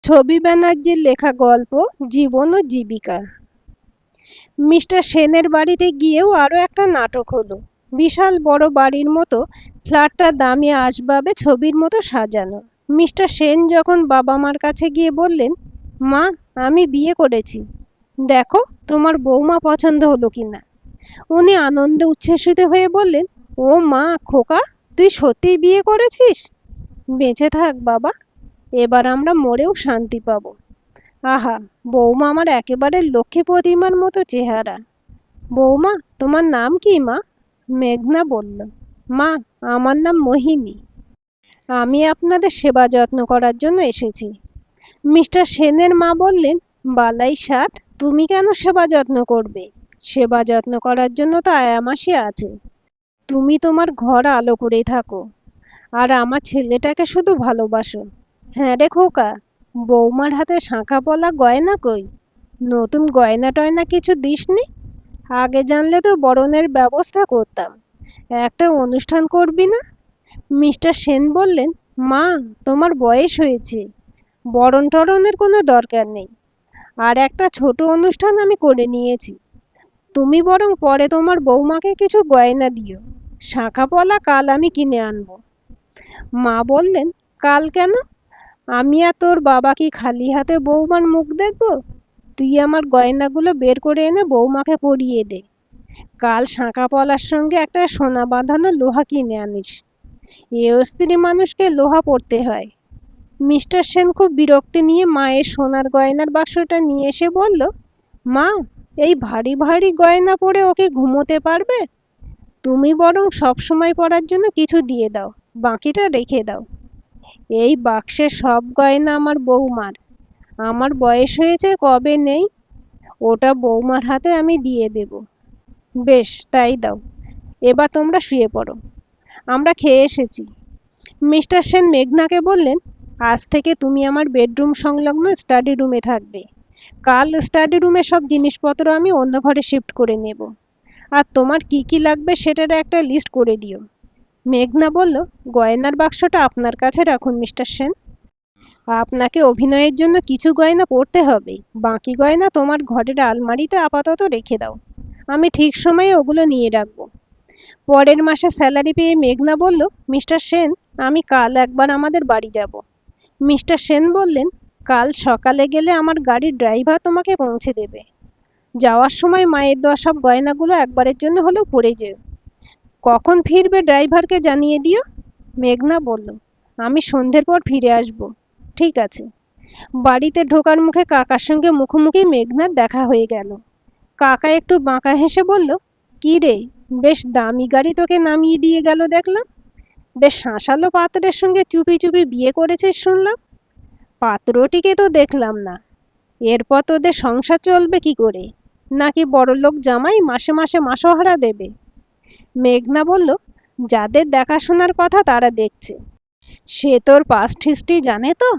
ছবি ব্যানার্জির লেখা গল্প জীবন ও জীবিকা। মিস্টার সেনের বাড়িতে গিয়েও আরো একটা নাটক হলো। বিশাল বড় বাড়ির মতো ফ্ল্যাটটা দামি আসবাবে ছবির মতো সাজানো। মিস্টার সেন যখন বাবা মার কাছে গিয়ে বললেন, মা, আমি বিয়ে করেছি, দেখো তোমার বৌমা পছন্দ হলো কিনা। উনি আনন্দে উচ্ছ্বসিত হয়ে বললেন, ও মা, খোকা, তুই সত্যিই বিয়ে করেছিস? বেঁচে থাক বাবা, এবার আমরা মরেও শান্তি পাবো। আহা, বৌমা আমার একেবারে লক্ষ্মী প্রতিমার মতো চেহারা। বৌমা, তোমার নাম কি মা? মেঘনা বলল, মা, আমার নাম মোহিনী। আমি আপনাদের সেবা যত্ন করার জন্য এসেছি। মিস্টার সেনের মা বললেন, বালাই ষাট, তুমি কেন সেবা যত্ন করবে? সেবা যত্ন করার জন্য তো আয়ামাসি আছে। তুমি তোমার ঘর আলো করেই থাকো, আর আমার ছেলেটাকে শুধু ভালোবাসো। হ্যাঁ রে খোকা, বৌমার হাতে শাঁখা পলা গয়না কই? নতুন গয়না টয়না কিছু দিসনি? আগে জানলে তো বরণের ব্যবস্থা করতাম। একটা অনুষ্ঠান করবি না? মিস্টার সেন বললেন, মা, তোমার বয়স হয়েছে, বরণ টরণের কোনো দরকার নেই। আর একটা ছোট অনুষ্ঠান আমি করে নিয়েছি। তুমি বরং পরে তোমার বৌমাকে কিছু গয়না দিও। শাঁখা পলা কাল আমি কিনে আনবো। মা বললেন, কাল কেন? আমি আর তোর বাবা কি খালি হাতে বৌমার মুখ দেখবো? তুই আমার গয়নাগুলো বের করে এনে বৌমাকে পরিয়ে দে। কাল শাঁখা পলার সঙ্গে একটা সোনা বাঁধানো লোহা কিনে আনিস। এও স্ত্রী মানুষকে লোহা পরতে হয়। মিস্টার সেন খুব বিরক্তি নিয়ে মায়ের সোনার গয়নার বাক্সটা নিয়ে এসে বলল, মা, এই ভারী ভারী গয়না পরে ওকে ঘুমোতে পারবে? তুমি বরং সব সময় পরার জন্য কিছু দিয়ে দাও, বাকিটা রেখে দাও। এই বাক্সের সব গয়না আমার বৌমার। আমার বয়স হয়েছে কবে নেই, ওটা বৌমার হাতে আমি দিয়ে দেব। বেশ, তাই দাও। এবার তোমরা শুয়ে পড়ো, আমরা খেয়ে এসেছি। মিস্টার সেন মেঘনাকে বললেন, আজ থেকে তুমি আমার বেডরুম সংলগ্ন স্টাডি রুমে থাকবে। কাল স্টাডি রুমে সব জিনিসপত্র আমি অন্য ঘরে শিফট করে নেব। আর তোমার কি কি লাগবে সেটার একটা লিস্ট করে দিও। মেঘনা বলল, গয়নার বাক্সটা আপনার কাছে রাখুন মিস্টার সেন। আপনাকে অভিনয়ের জন্য কিছু গয়না পরতে হবে, বাকি গয়না তোমার ঘরের আলমারিতে আপাতত রেখে দাও। আমি ঠিক সময়ে ওগুলো নিয়ে রাখবো। পরের মাসে স্যালারি পেয়ে মেঘনা বলল, মিস্টার সেন, আমি কাল একবার আমাদের বাড়ি যাব। মিস্টার সেন বললেন, কাল সকালে গেলে আমার গাড়ির ড্রাইভার তোমাকে পৌঁছে দেবে। যাওয়ার সময় মায়ের দেওয়া সব গয়নাগুলো একবারের জন্য হলেও পরে যেও। কখন ফিরবে ড্রাইভারকে জানিয়ে দিও। মেঘনা বলল, আমি সন্ধ্যের পর ফিরে আসব। ঠিক আছে। বাড়িতে ঢোকার মুখে কাকার সঙ্গে মুখোমুখি মেঘনার দেখা হয়ে গেল। কাকা একটু বাঁকা হেসে বলল, কি রে, বেশ দামি গাড়ি তোকে নামিয়ে দিয়ে গেল দেখলাম। বেশ শাঁসালো পাত্রের সঙ্গে চুপি চুপি বিয়ে করেছিস শুনলাম। পাত্রটিকে তো দেখলাম না। এরপর তোদের সংসার চলবে কি করে? নাকি বড়লোক জামাই মাসে মাসে মাসোহারা দেবে? মেঘনা বলল, যাদের দেখাশোনার কথা তারা দেখছে। সে তোর পাস্ট হিস্ট্রি জানে তো?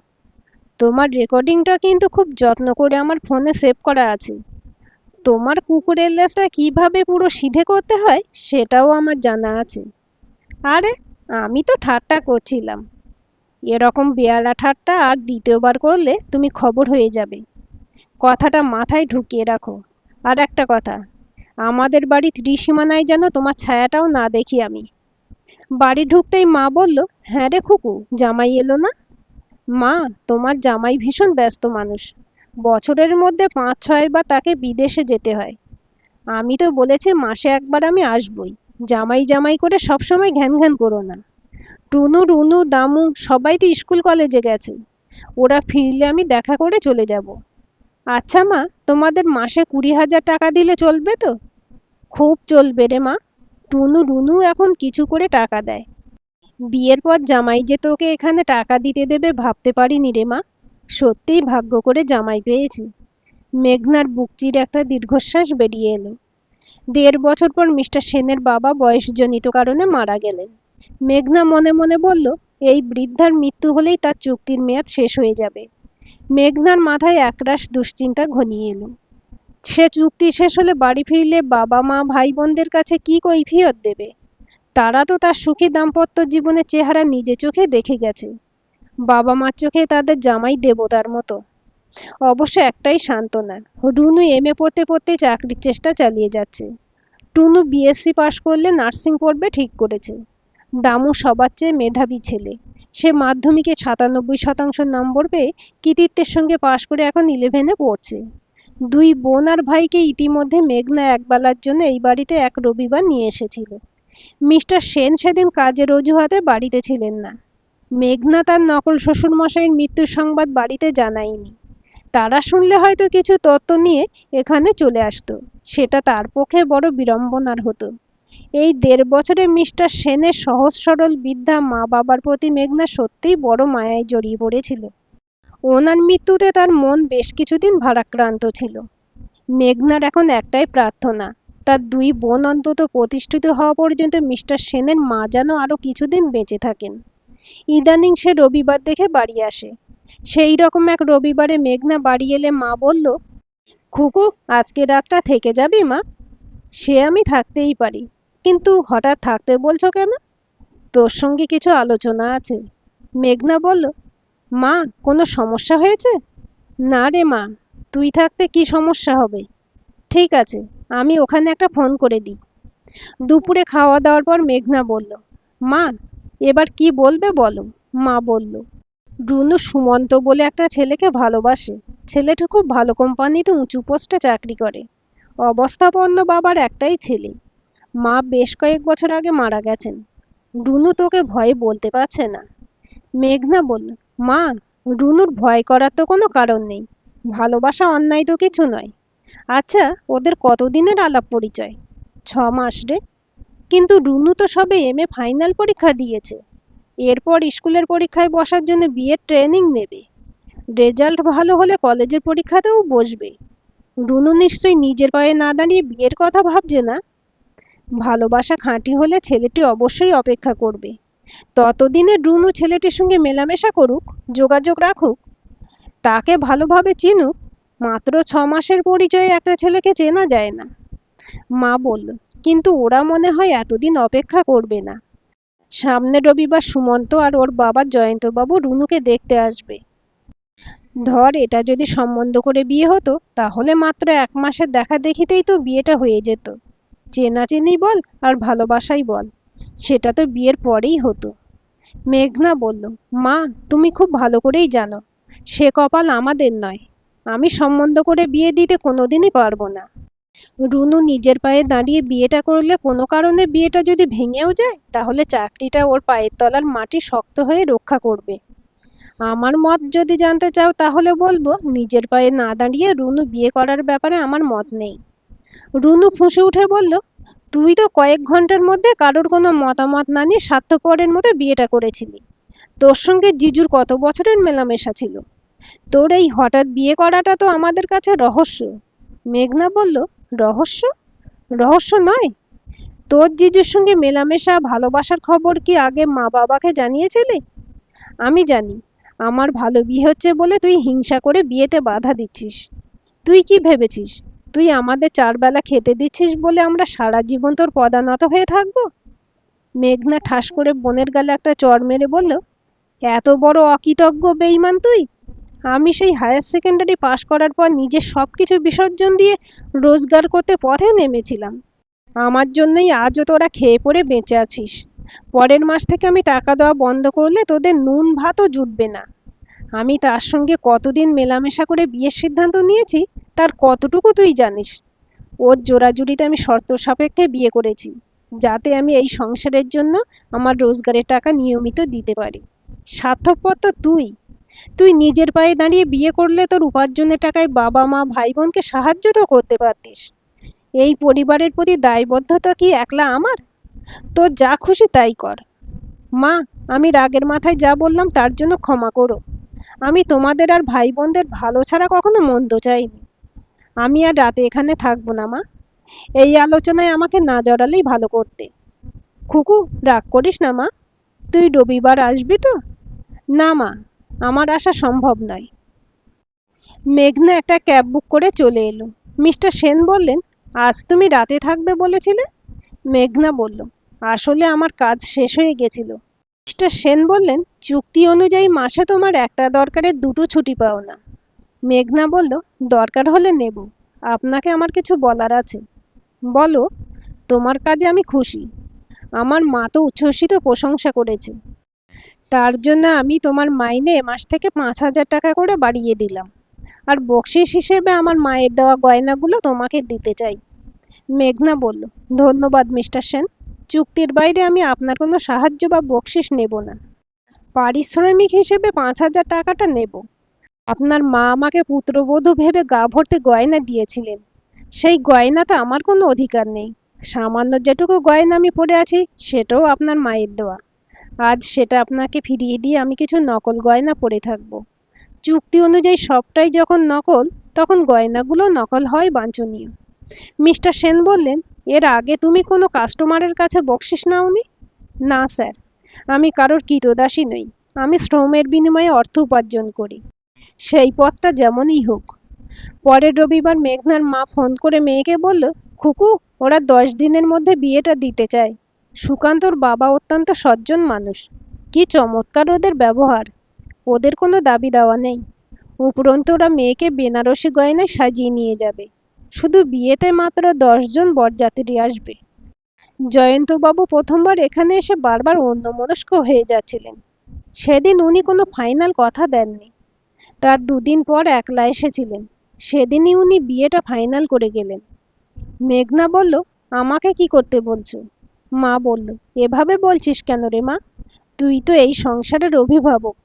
তোমার রেকর্ডিংটা কিন্তু খুব যত্ন করে আমার ফোনে সেভ করা আছে। তোমার কুকুরের লেজটা কিভাবে পুরো সিধে করতে হয় সেটাও আমার জানা আছে। আরে, আমি তো ঠাট্টা করছিলাম। এরকম বেয়াড়া ঠাট্টা আর দ্বিতীয়বার করলে তুমি খবর হয়ে যাবে। কথাটা মাথায় ঢুকিয়ে রাখো। আর একটা কথা, আমাদের বাড়ির ত্রিসীমানায় যেন তোমার ছায়াটাও না দেখি আমি। বাড়ি ঢুকতেই মা বলল, হ্যাঁ রে খুকু, জামাই এলো না? মা, তোমার জামাই ভীষণ ব্যস্ত মানুষ। বছরের মধ্যে ৫-৬ বার তাকে বিদেশে যেতে হয়। আমি তো বলেছি মাসে একবার আমি আসবই। জামাই জামাই করে সবসময় ঘ্যান ঘ্যান করো না। টুনু, রুনু, দামু সবাই তো স্কুল কলেজে গেছে। ওরা ফিরলে আমি দেখা করে চলে যাব। আচ্ছা মা, তোমাদের মাসে ২০,০০০ টাকা দিলে চলবে তো? খুব চলবে রে মা। টুনু, রুনু এখন কিছু করে টাকা দেয়। বিয়ের পর জামাই যে তোকে এখানে টাকা দিতে দেবে ভাবতে পারিনি রে মা। সত্যিই ভাগ্য করে জামাই পেয়েছি। মেঘনার বুক চিরে একটা দীর্ঘশ্বাস বেরিয়ে এলো। ১.৫ বছর পর মিস্টার সেনের বাবা বয়সজনিত কারণে মারা গেলেন। মেঘনা মনে মনে বলল, এই বৃদ্ধার মৃত্যু হলেই তার চুক্তির মেয়াদ শেষ হয়ে যাবে। মেঘনার মাথায় একরাশ দুশ্চিন্তা ঘনিয়ে এলো। সে চুক্তি শেষ হলে বাড়ি ফিরলে বাবা মা ভাই বোনদের কাছে কি কৈফিয়ত দেবে? তারা তো তার সুখী দাম্পত্য জীবনের চেহারা নিজে চোখে দেখে গেছে। বাবা মার চোখে তাদের জামাই দেবতার মতো। অবশ্য একটাই সান্ত্বনা, রুনু এমএ পড়তে পড়তে চাকরির চেষ্টা চালিয়ে যাচ্ছে। টুনু বিএসসি পাশ করলে নার্সিং পড়বে ঠিক করেছে। দামু সবার চেয়ে মেধাবী ছেলে। সে মাধ্যমিকে ৯৭% নম্বর পেয়ে কৃতিত্বের সঙ্গে পাশ করে এখন 11-এ পড়ছে। দুই বোন আর ভাইকে ইতিমধ্যে মেঘনা একবেলার জন্য এই বাড়িতে এক রবিবার নিয়ে এসেছিল। মিস্টার সেন সেদিন কাজের অজুহাতে বাড়িতে ছিলেন না। মেঘনা তার নকল শ্বশুরমশাইয়ের মৃত্যুর সংবাদ বাড়িতে জানায়নি। তারা শুনলে হয়তো কিছু তথ্য নিয়ে এখানে চলে আসতো। সেটা তার পক্ষে বড় বিড়ম্বনার হতো। এই ১.৫ বছরে মিস্টার সেনের সহজ সরল বৃদ্ধা মা বাবার প্রতি মেঘনা সত্যিই বড় মায়ায় জড়িয়ে পড়েছিল। ওনার মৃত্যুতে তার মন বেশ কিছুদিন ভারাক্রান্ত ছিল। মেঘনার এখন একটাই প্রার্থনা, তার দুই বোন অন্তত প্রতিষ্ঠিত হওয়া পর্যন্ত মিস্টার সেনের মা যেন আরো কিছুদিন বেঁচে থাকেন। ইদানিং সে রবিবার দেখে বাড়ি আসে। সেই রকম এক রবিবারে মেঘনা বাড়ি এলে মা বলল, খুকু, আজকে রাতটা থেকে যাবি মা? সে আমি থাকতেই পারি, কিন্তু হঠাৎ থাকতে বলছো কেন? তোর সঙ্গে কিছু আলোচনা আছে। মেঘনা বলল, মা, কোনো সমস্যা হয়েছে? না রে মা, তুই থাকতে কি সমস্যা হবে? ঠিক আছে, আমি ওখানে একটা ফোন করে দিই। দুপুরে খাওয়া দাওয়ার পর মেঘনা বলল, মা, এবার কি বলবে বলো। মা বলল, রুনু সুমন্ত বলে একটা ছেলেকে ভালোবাসে। ছেলেটা খুব ভালো কোম্পানিতে উঁচু পোস্টে চাকরি করে। অবস্থাপন্ন বাবার একটাই ছেলে। মা বেশ কয়েক বছর আগে মারা গেছেন। রুনু তোকে ভয়ে বলতে পারছে না। মেঘনা বলল, মা, রুনুর ভয় করার তো কোনো কারণ নেই। ভালোবাসা অন্যায় তো কিছু নয়। আচ্ছা, ওদের কতদিনের আলাপ পরিচয়? ৬ মাস রে। কিন্তু রুনু তো সবে এমএ ফাইনাল পরীক্ষা দিয়েছে। এরপর স্কুলের পরীক্ষায় বসার জন্য বিএড ট্রেনিং নেবে। রেজাল্ট ভালো হলে কলেজের পরীক্ষাতেও বসবে। রুনু নিশ্চয়ই নিজের পায়ে না দাঁড়িয়ে বিয়ের কথা ভাবছে না। ভালোবাসা খাঁটি হলে ছেলেটি অবশ্যই অপেক্ষা করবে। ততদিনে রুনু ছেলেটির সঙ্গে মেলামেশা করুক, যোগাযোগ রাখুক, তাকে ভালোভাবে চিনুক। মাত্র ৬ মাসের পরিচয়ে একটা ছেলেকে চেনা যায় না। মা বলল, কিন্তু ওরা মনে হয় এতদিন অপেক্ষা করবে না। সামনের রবিবার সুমন্ত আর ওর বাবা জয়ন্তবাবু রুনুকে দেখতে আসবে। ধর এটা যদি সম্বন্ধ করে বিয়ে হতো, তাহলে মাত্র ১ মাসের দেখা দেখিতেই তো বিয়েটা হয়ে যেত। চেনাচেনি বল আর ভালোবাসাই বল, সেটা তো বিয়ের পরেই হতো। মেঘনা বলল, মা, তুমি খুব ভালো করেই জানো সে কপাল আমাদের নয়। আমি সম্বন্ধ করে বিয়ে দিতে কোনোদিনই পারবো না। রুনু নিজের পায়ে দাঁড়িয়ে বিয়েটা করলে কোনো কারণে বিয়েটা যদি ভেঙেও যায়, তাহলে চাকরিটা ওর পায়ের তলার মাটি শক্ত হয়ে রক্ষা করবে। আমার মত যদি জানতে চাও তাহলে বলবো, নিজের পায়ে না দাঁড়িয়ে রুনু বিয়ে করার ব্যাপারে আমার মত নেই। রুনু ফুঁসে উঠে বলল, তুই তো কয়েক ঘন্টার মধ্যে কারোর কোনো মতামত না নিয়ে স্বার্থপরের মতো বিয়েটা করেছিলি। তোর সঙ্গে জিজুর কত বছরের মেলামেশা ছিল। তোর এই হঠাৎ বিয়ে করাটা তো আমাদের কাছে রহস্য। মেঘনা বলল, রহস্য? রহস্য নয়। তোর জিজুর সঙ্গে মেলামেশা ভালোবাসার খবর কি আগে মা বাবাকে জানিয়েছিলি? আমি জানি। আমার ভালো বিয়ে হচ্ছে বলে তুই হিংসা করে বিয়েতে বাধা দিচ্ছিস। তুই কি ভেবেছিস তুই আমাদের ৪ বেলা খেতে দিচ্ছিস বলে আমরা সারা জীবন তোর পদানত হয়ে থাকবো? মেঘনা ঠাস করে বোনের গালে একটা চড় মেরে বলল, এত বড় অকৃতজ্ঞ বেঈমান তুই? আমি সেই হায়ার সেকেন্ডারি পাশ করার পর নিজের সবকিছু বিসর্জন দিয়ে রোজগার করতে পথে নেমেছিলাম। আমার জন্যই আজও তোরা খেয়ে পড়ে বেঁচে আছিস। পরের মাস থেকে আমি টাকা দেওয়া বন্ধ করলে তোদের নুন ভাতও জুটবে না। আমি তার সঙ্গে কতদিন মেলামেশা করে বিয়ের সিদ্ধান্ত নিয়েছি, তার কতটুকু তুই জানিস? ওর জোরাজুরিতে আমি শর্ত সাপেক্ষে বিয়ে করেছি, যাতে আমি এই সংসারের জন্য আমার রোজগারের টাকা নিয়মিত দিতে পারি। স্বার্থপর তো তুই। তুই নিজের পায়ে দাঁড়িয়ে বিয়ে করলে তোর উপার্জনের টাকায় বাবা মা ভাই বোনকে সাহায্য তো করতে পারতিস। এই পরিবারের প্রতি দায়বদ্ধতা কি একলা আমার? তোর যা খুশি তাই কর। মা, আমি রাগের মাথায় যা বললাম তার জন্য ক্ষমা করো। আমি তোমাদের আর ভাই বোনদের ভালো ছাড়া কখনো মন্দ চাইনি। আমি আর রাতে এখানে থাকবো না মা। এই আলোচনায় আমাকে না জড়ালেই ভালো করতে। খুকু, রাগ করিস না মা। তুই রবিবার আসবি তো? না মা, আমার আসা সম্ভব নয়। মেঘনা একটা ক্যাব বুক করে চলে এলো। মিস্টার সেন বললেন, আজ তুমি রাতে থাকবে বলেছিলে? মেঘনা বলল, আসলে আমার কাজ শেষ হয়ে গেছিল। মিস্টার সেন বললেন, চুক্তি অনুযায়ী মাসে তোমার একটা দরকারের দুটো ছুটি পাও না। মেঘনা বলল, দরকার হলে নেব। আপনাকে আমার কিছু বলার আছে। বলো। তোমার কাজে আমি খুশি। আমার মা তো উচ্ছ্বসিত প্রশংসা করেছে। তার জন্য আমি তোমার মাইনে এ মাস থেকে 5,000 টাকা করে বাড়িয়ে দিলাম। আর বকশিস হিসেবে আমার মায়ের দেওয়া গয়নাগুলো তোমাকে দিতে চাই। মেঘনা বলল, ধন্যবাদ মিস্টার সেন। চুক্তির বাইরে আমি আপনার কোনো সাহায্য বা বকশিস নেব না। পারিশ্রমিক হিসেবে 5,000 টাকাটা নেব। আপনার মা আমাকে পুত্রবধূ ভেবে গা ভর্তি গয়না দিয়েছিলেন। সেই গয়নাতে আমার কোনো অধিকার নেই। সামান্য যেটুকু গয়না আমি পরে আছি সেটাও আপনার মায়ের দেওয়া। আজ সেটা আপনাকে ফিরিয়ে দিয়ে আমি কিছু নকল গয়না পরে থাকবো। চুক্তি অনুযায়ী সবটাই যখন নকল, তখন গয়নাগুলো নকল হয় বাঞ্ছনীয়। মিস্টার সেন বললেন, এর আগে তুমি কোনো কাস্টমারের কাছে বকশিস নাওনি? না স্যার, আমি কারোর কৃতদাসী নই। আমি শ্রমের বিনিময়ে অর্থ উপার্জন করি, সেই পথটা যেমনই হোক। পরের রবিবার মেঘনার মা ফোন করে মেয়েকে বলল, খুকু, ওরা 10 দিনের মধ্যে বিয়েটা দিতে চায়। সুকান্তর বাবা অত্যন্ত সজ্জন মানুষ। কি চমৎকার ওদের ব্যবহার। ওদের কোনো দাবি দেওয়া নেই। উপরন্তু ওরা মেয়েকে বেনারসি গয়নায় সাজিয়ে নিয়ে যাবে। শুধু বিয়েতে মাত্র 10 জন বরযাত্রী আসবে। জয়ন্তবাবু প্রথমবার এখানে এসে বারবার অন্যমনস্ক হয়ে যাচ্ছিলেন। সেদিন উনি কোনো ফাইনাল কথা দেননি। তার 2 দিন পর একলা এসেছিলেন। সেদিনই উনি বিয়েটা ফাইনাল করে গেলেন। মেঘনা বলল, আমাকে কি করতে বলছো? মা বলল, এভাবে বলছিস কেন রে মা? তুই তো এই সংসারের অভিভাবক।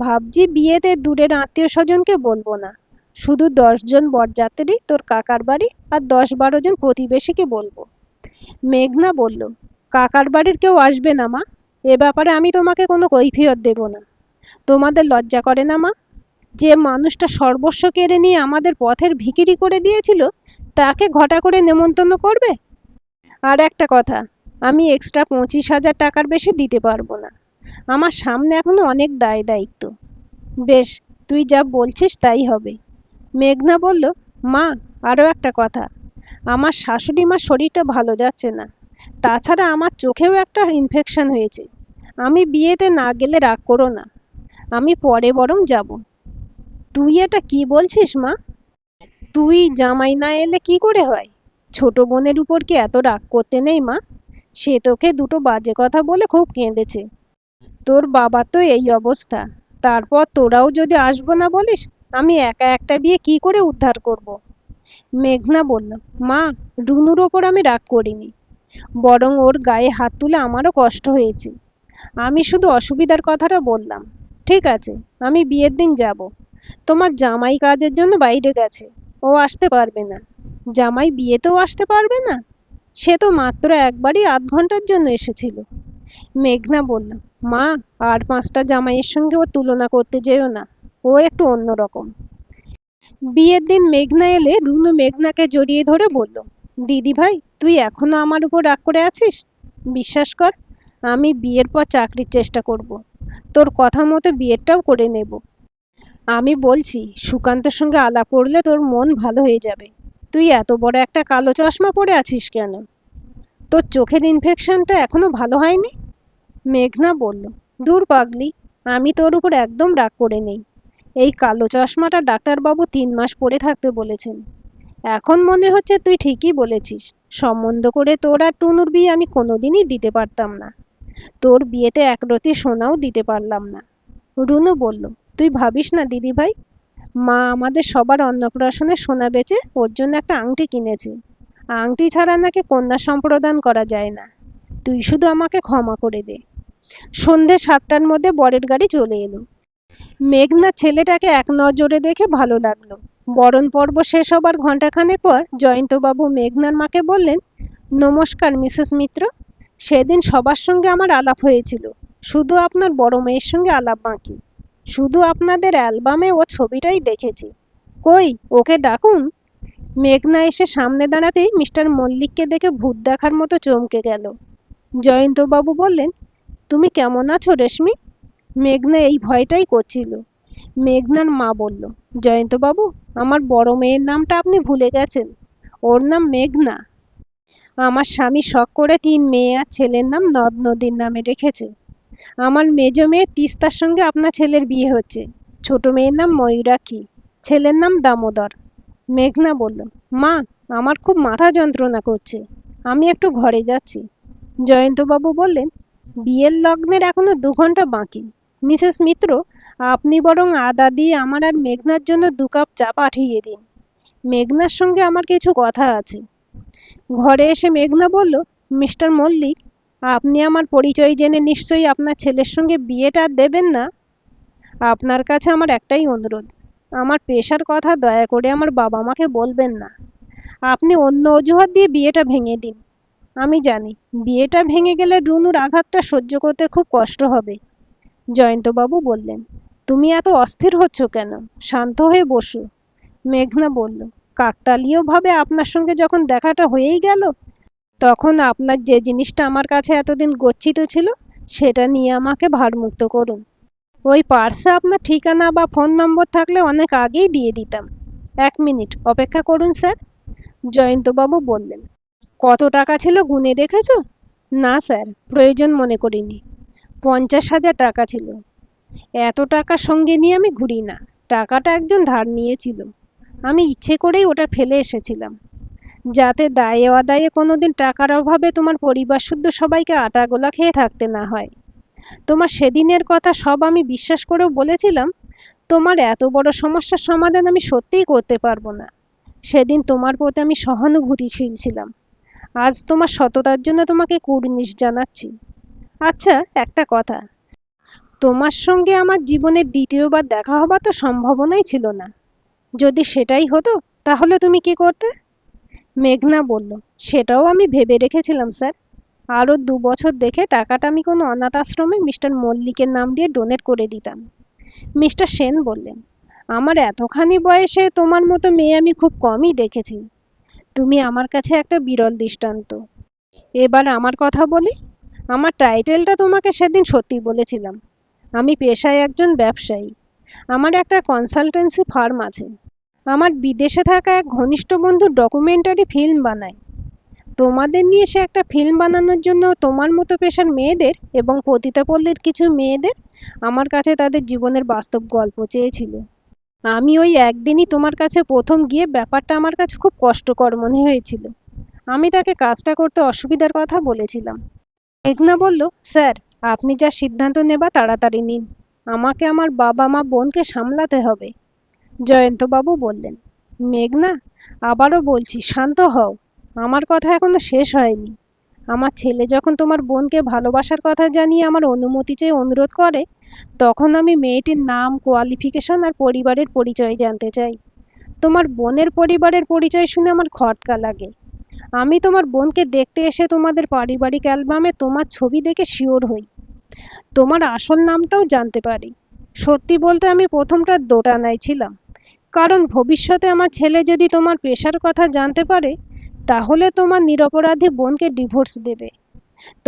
ভাবছি বিয়েতে দূরের আত্মীয় স্বজনকে বলবো না। শুধু 10 জন বরযাত্রী তোর কাকার বাড়ি আর 10-12 জন প্রতিবেশীকে বলবো। মেঘনা বলল, কাকার বাড়ির কেউ আসবে না মা। এ ব্যাপারে আমি তোমাকে কোনো কৈফিয়ত দেব না। তোমাদের লজ্জা করে না মা? যে মানুষটা সর্বস্ব কেড়ে নিয়ে আমাদের পথের ভিখিরি করে দিয়েছিল, তাকে ঘটা করে নেমন্তন্ন করবে? আর একটা কথা, আমি এক্সট্রা 25,000 টাকার বেশি দিতে পারবো না। আমার সামনে এখনো অনেক দায় দায়িত্ব। বেশ, তুই যা বলছিস তাই হবে। মেঘনা বলল, মা, আরও একটা কথা। আমার শাশুড়ি মার শরীরটা ভালো যাচ্ছে না। তাছাড়া আমার চোখেও একটা ইনফেকশন হয়েছে। আমি বিয়েতে না গেলে রাগ করো না। আমি পরে বরং যাব। তুই এটা কি বলছিস মা? তুই জামাই না এলে কি করে হয়? ছোট বোনের উপর কি এত রাগ করতে নেই মা? সে তোকে দুটো বাজে কথা বলে খুব কেঁদেছে। তোর বাবা তো এই অবস্থা। তারপর তোরাও যদি আসবো না বলিস, আমি একা একটা বিয়ে কি করে উদ্ধার করব? মেঘনা বলল, মা, রুনুর ওপর আমি রাগ করিনি। বরং ওর গায়ে হাত তুলে আমারও কষ্ট হয়েছে। আমি শুধু অসুবিধার কথাটা বললাম। ঠিক আছে, আমি বিয়ের দিন যাব। তোমার জামাই কাজের জন্য বাইরে গেছে। ও আসতে পারবে না। জামাই বিয়েতেও আসতে পারবে না? সে তো মাত্র একবারই আধ ঘন্টার জন্য এসেছিল। মেঘনা বলল, মা, আর 5টা জামাইয়ের সঙ্গে ও তুলনা করতে যেও না। ও একটু অন্যরকম। বিয়ের দিন মেঘনা এলে রুনু মেঘনাকে জড়িয়ে ধরে বলল, দিদি ভাই, তুই এখনো আমার উপর রাগ করে আছিস? বিশ্বাস কর, আমি বিয়ের পর চাকরির চেষ্টা করব। তোর কথা মতো বিয়েটাও করে নেব। আমি বলছি, সুকান্তের সঙ্গে আলাপ করলে তোর মন ভালো হয়ে যাবে। তুই এত বড় একটা কালো চশমা পরে আছিস কেন? তোর চোখের ইনফেকশনটা এখনো ভালো হয়নি? মেঘনা বলল, দূর পাগলি, আমি তোর উপর একদম রাগ করে নেই। এই কালো চশমাটা ডাক্তারবাবু 3 মাস পরে থাকতে বলেছেন। এখন মনে হচ্ছে তুই ঠিকই বলেছিস। সম্বন্ধ করে তোর আর টুনুর বিয়ে আমি কোনোদিনই দিতে পারতাম না। তোর বিয়েতে একরতি সোনাও দিতে পারলাম না। রুনু বলল, তুই ভাবিস না দিদি ভাই, মা আমাদের সবার অন্নপ্রাশনে সোনা বেচে ওর জন্য একটা আংটি কিনেছে। আংটি ছাড়া নাকি কন্যা সম্প্রদান করা যায় না। তুই শুধু আমাকে ক্ষমা করে দে। সন্ধে 7টার মধ্যে বরের গাড়ি চলে এলো। মেঘনা ছেলেটাকে এক নজরে দেখে ভালো লাগলো। বরণ পর্ব শেষ হবার ঘণ্টাখানেক পর জয়ন্তবাবু মেঘনার মাকে বললেন, নমস্কার মিসেস মিত্র। সেদিন সবার সঙ্গে আমার আলাপ হয়েছিল। শুধু আপনার বড় মেয়ের সঙ্গে আলাপ বাকি। শুধু আপনাদের অ্যালবামে ও ছবিটাই দেখেছি। কই, ওকে ডাকুন। মেঘনা এসে সামনে দাঁড়াতেই মিস্টার মল্লিককে দেখে ভূত দেখার মতো চমকে গেল। জয়ন্তবাবু বললেন, তুমি কেমন আছো রেশমি? মেঘনা এই ভয়টাই করছিল। মেঘনার মা বলল, জয়ন্তবাবু, আমার বড় মেয়ের নামটা আপনি ভুলে গেছেন। ওর নাম মেঘনা। আমার স্বামী শখ করে 3 মেয়ে আর ছেলের নাম নদ নদীর নামে রেখেছে। আমার মেজো মেয়ে তিস্তার সঙ্গে আপনার ছেলের বিয়ে হচ্ছে। ছোট মেয়ের নাম ময়ূরাক্ষী, ছেলের নাম দামোদর। মেঘনা বলল, মা, আমার খুব মাথা যন্ত্রণা করছে, আমি একটু ঘরে যাচ্ছি। জয়ন্তবাবু বললেন, বিয়ের লগ্নের এখনো 2 ঘন্টা বাকি। মিসেস মিত্র, আপনি বরং আদা দিয়ে আমার আর মেঘনার জন্য 2 কাপ চা পাঠিয়ে দিন। মেঘনার সঙ্গে আমার কিছু কথা আছে। ঘরে এসে মেঘনা বলল, মিস্টার মল্লিক, আপনি আমার পরিচয় জেনে নিশ্চয়ই আপনার ছেলের সঙ্গে বিয়েটা আর দেবেন না। আপনার কাছে আমার একটাই অনুরোধ, আমার পেশার কথা দয়া করে আমার বাবা মাকে বলবেন না। আপনি অন্য অজুহাত দিয়ে বিয়েটা ভেঙে দিন। আমি জানি বিয়েটা ভেঙে গেলে রুনুর আঘাতটা সহ্য করতে খুব কষ্ট হবে। জয়ন্তবাবু বললেন, তুমি এত অস্থির হচ্ছ কেন? শান্ত হয়ে বসো। মেঘনা বলল, কাকতালীয়ভাবে আপনার সঙ্গে যখন দেখাটা হয়েই গেল, তখন আপনার যে জিনিসটা আমার কাছে এতদিন গচ্ছিত ছিল সেটা নিয়ে আমাকে ভারমুক্ত করুন। ওই পার্সে আপনার ঠিকানা বা ফোন নম্বর থাকলে অনেক আগেই দিয়ে দিতাম। 1 মিনিট অপেক্ষা করুন স্যার। জয়ন্তবাবু বললেন, কত টাকা ছিল গুনে দেখেছো? না স্যার, প্রয়োজন মনে করিনি। 50,000 টাকা ছিল। এত টাকা সঙ্গে নিয়ে আমি ঘুরি না। টাকাটা একজন ধার নিয়েছিল, আমি ইচ্ছে করেই ওটা ফেলে এসেছিলাম, যাতে দায়ে অদায়ে কোনোদিন টাকার অভাবে তোমার পরিবার শুদ্ধ সবাইকে আটা গোলা খেয়ে থাকতে না হয়। তোমার সেদিনের কথা সব আমি বিশ্বাস করেও বলেছিলাম, তোমার এত বড় সমস্যার সমাধান আমি সত্যিই করতে পারবো না। সেদিন তোমার প্রতি আমি সহানুভূতিশীল ছিলাম। আজ তোমার সততার জন্য তোমাকে কুর্নিশ জানাচ্ছি। আচ্ছা, একটা কথা, তোমার সঙ্গে আমার জীবনের দ্বিতীয়বার দেখা হওয়া তো সম্ভাবনাই ছিল না। যদি সেটাই হতো, তাহলে তুমি কি করতে? মেঘনা বলল, সেটাও আমি ভেবে রেখেছিলাম স্যার। আরও 2 বছর দেখে টাকাটা আমি কোনো অনাথ আশ্রমে মিস্টার মল্লিকের নাম দিয়ে ডোনেট করে দিতাম। মিস্টার সেন বললেন, আমার এতখানি বয়সে তোমার মতো মেয়ে আমি খুব কমই দেখেছি। তুমি আমার কাছে একটা বিরল দৃষ্টান্ত। এবার আমার কথা বলি। আমার টাইটেলটা তোমাকে সেদিন সত্যি বলেছিলাম। আমি পেশায় একজন ব্যবসায়ী। আমার একটা কনসালটেন্সি ফার্ম আছে। আমার বিদেশে থাকা এক ঘনিষ্ঠ বন্ধু ডকুমেন্টারি ফিল্ম বানায়। তোমাদের নিয়ে সে একটা ফিল্ম বানানোর জন্য তোমার মতো পেশার মেয়েদের এবং পতিতাপল্লীর কিছু মেয়েদের আমার কাছে তাদের জীবনের বাস্তব গল্প চেয়েছিল। আমি ওই একদিনই তোমার কাছে প্রথম গিয়ে ব্যাপারটা আমার কাছে খুব কষ্টকর মনে হয়েছিল। আমি তাকে কাজটা করতে অসুবিধার কথা বলেছিলাম। মেঘনা বলল, স্যার, আপনি যা সিদ্ধান্ত নেবা তাড়াতাড়ি নিন। আমাকে আমার বাবা মা বোনকে সামলাতে হবে। জয়ন্তবাবু বললেন, মেঘনা, আবারও বলছি, শান্ত হও। আমার কথা এখনো শেষ হয়নি। আমার ছেলে যখন তোমার বোনকে ভালোবাসার কথা জানিয়ে আমার অনুমতি চেয়ে অনুরোধ করে, তখন আমি মেয়েটির নাম, কোয়ালিফিকেশন আর পরিবারের পরিচয় জানতে চাই। তোমার বোনের পরিবারের পরিচয় শুনে আমার খটকা লাগে। আমি তোমার বোনকে দেখতে এসে তোমাদের পারিবারিক অ্যালবামে তোমার ছবি দেখে শিওর হই। তোমার আসল নামটাও জানতে পারি। সত্যি বলতে আমি প্রথমটা দোটানায় ছিলাম, কারণ ভবিষ্যতে আমার ছেলে যদি তোমার পেশার কথা জানতে পারে, তাহলে তোমার নিরপরাধী বোনকে ডিভোর্স দেবে।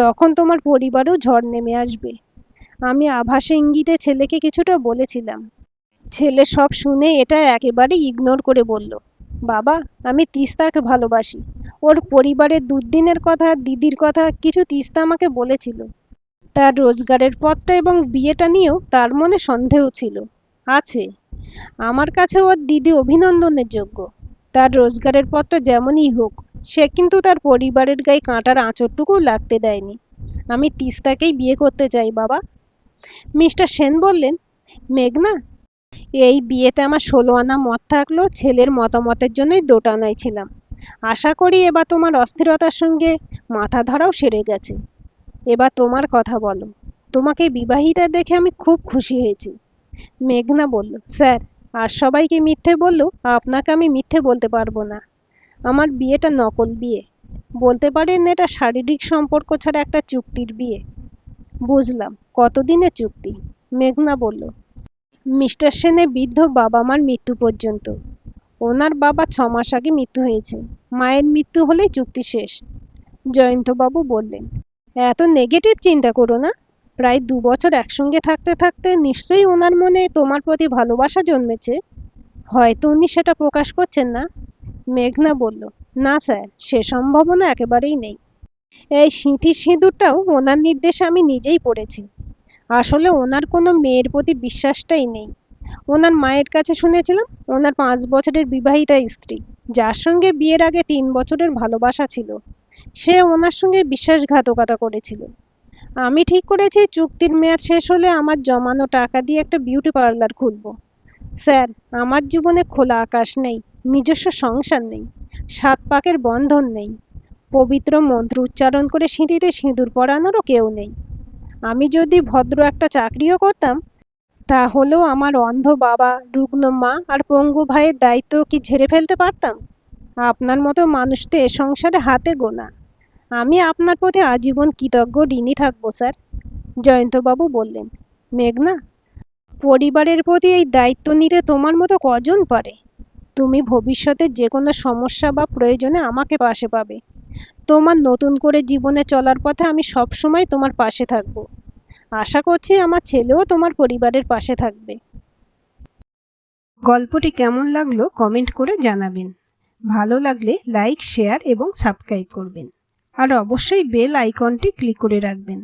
তখন তোমার পরিবারেও ঝড় নেমে আসবে। আমি আভাসে ইঙ্গিতে ছেলেকে কিছুটা বলেছিলাম। ছেলে সব শুনে এটা একেবারে ইগনোর করে বলল, বাবা, আমি তিস্তাকে ভালোবাসি। ওর পরিবারের দুর্দিনের কথা, দিদির কথা কিছু তিস্তা আমাকে বলেছিল। তার রোজগারের পথটা এবং বিয়েটা নিয়েও তার মনে সন্দেহ ছিল, আছে। আমার কাছে ওর দিদি অভিনন্দনের যোগ্য। তার রোজগারের পথটা যেমনই হোক, সে কিন্তু তার পরিবারের গায়ে কাঁটার আঁচড়টুকুও লাগতে দেয়নি। আমি তিস্তাকেই বিয়ে করতে চাই, বাবা। মিস্টার সেন বললেন, মেঘনা, এই বিয়েতে আমার 16 আনা মত থাকলেও ছেলের মতামতের জন্যই দোটানায় ছিলাম। আশা করি এবার তোমার অস্থিরতার সঙ্গে মাথা ধরাও সেরে গেছে। এবার তোমার কথা বলো। তোমাকে বিবাহিতা দেখে আমি খুব খুশি হয়েছি। মেঘনা বলল, স্যার, আর সবাইকে মিথ্যে বললেও আপনাকে আমি মিথ্যে বলতে পারবো না। আমার বিয়েটা নকল বিয়ে। বলতে পারেন এটা শারীরিক সম্পর্ক ছাড়া একটা চুক্তির বিয়ে। বুঝলাম, কতদিনের চুক্তি? মেঘনা বলল, মিস্টার সেনের বৃদ্ধ বাবা মার মৃত্যু পর্যন্ত। ওনার বাবা 6 মাস আগে মৃত্যু হয়েছে। মায়ের মৃত্যু হলেই চুক্তি শেষ। জয়ন্তবাবু বললেন, এত নেগেটিভ চিন্তা করো না। প্রায় 2 বছর একসঙ্গে থাকতে থাকতে নিশ্চয়ই ওনার মনে তোমার প্রতি ভালোবাসা জন্মেছে। হয়তো উনি সেটা প্রকাশ করছেন না। মেঘনা বলল, না স্যার, সে সম্ভাবনা একেবারেই নেই। এই সিঁথির সিঁদুরটাও ওনার নির্দেশে আমি নিজেই পড়েছি। আসলে ওনার কোনো মেয়ের প্রতি বিশ্বাসটাই নেই। ওনার মায়ের কাছে শুনেছিলাম ওনার 5 বছরের বিবাহিতা স্ত্রী, যার সঙ্গে বিয়ের আগে 3 বছরের ভালোবাসা ছিল, সে ওনার সঙ্গে বিশ্বাসঘাতকতা করেছিল। আমি ঠিক করেছি চুক্তির মেয়াদ শেষ হলে আমার জমানো টাকা দিয়ে একটা বিউটি পার্লার খুলব। স্যার, আমার জীবনে খোলা আকাশ নেই, নিজস্ব সংসার নেই, 7 পাকের বন্ধন নেই, পবিত্র মন্ত্র উচ্চারণ করে সিঁথিতে সিঁদুর পরানোরও কেউ নেই। আমি যদি ভদ্র একটা চাকরিও করতাম, তাহলেও আমার অন্ধ বাবা, রুগ্ন মা আর পঙ্গু ভাইয়ের দায়িত্ব কি ঝেড়ে ফেলতে পারতাম? আপনার মতো মানুষ তো এ সংসারে হাতে গোনা। আমি আপনার প্রতি আজীবন কৃতজ্ঞ ঋণী থাকবো স্যার। জয়ন্তবাবু বললেন। মেঘনা, পরিবারের প্রতি এই দায়িত্ব নিতে তোমার মতো কজন পারে? তুমি ভবিষ্যতে যে কোনো সমস্যা বা প্রয়োজনে আমাকে পাশে পাবে। তোমার নতুন করে জীবনে চলার পথে আমি সবসময় তোমার পাশে থাকব। আশা করছি আমার ছেলেও তোমার পরিবারের পাশে থাকবে। গল্পটি কেমন লাগলো কমেন্ট করে জানাবেন। ভালো লাগলে লাইক, শেয়ার এবং সাবস্ক্রাইব করবেন। আর অবশ্যই বেল আইকনটি ক্লিক করে রাখবেন।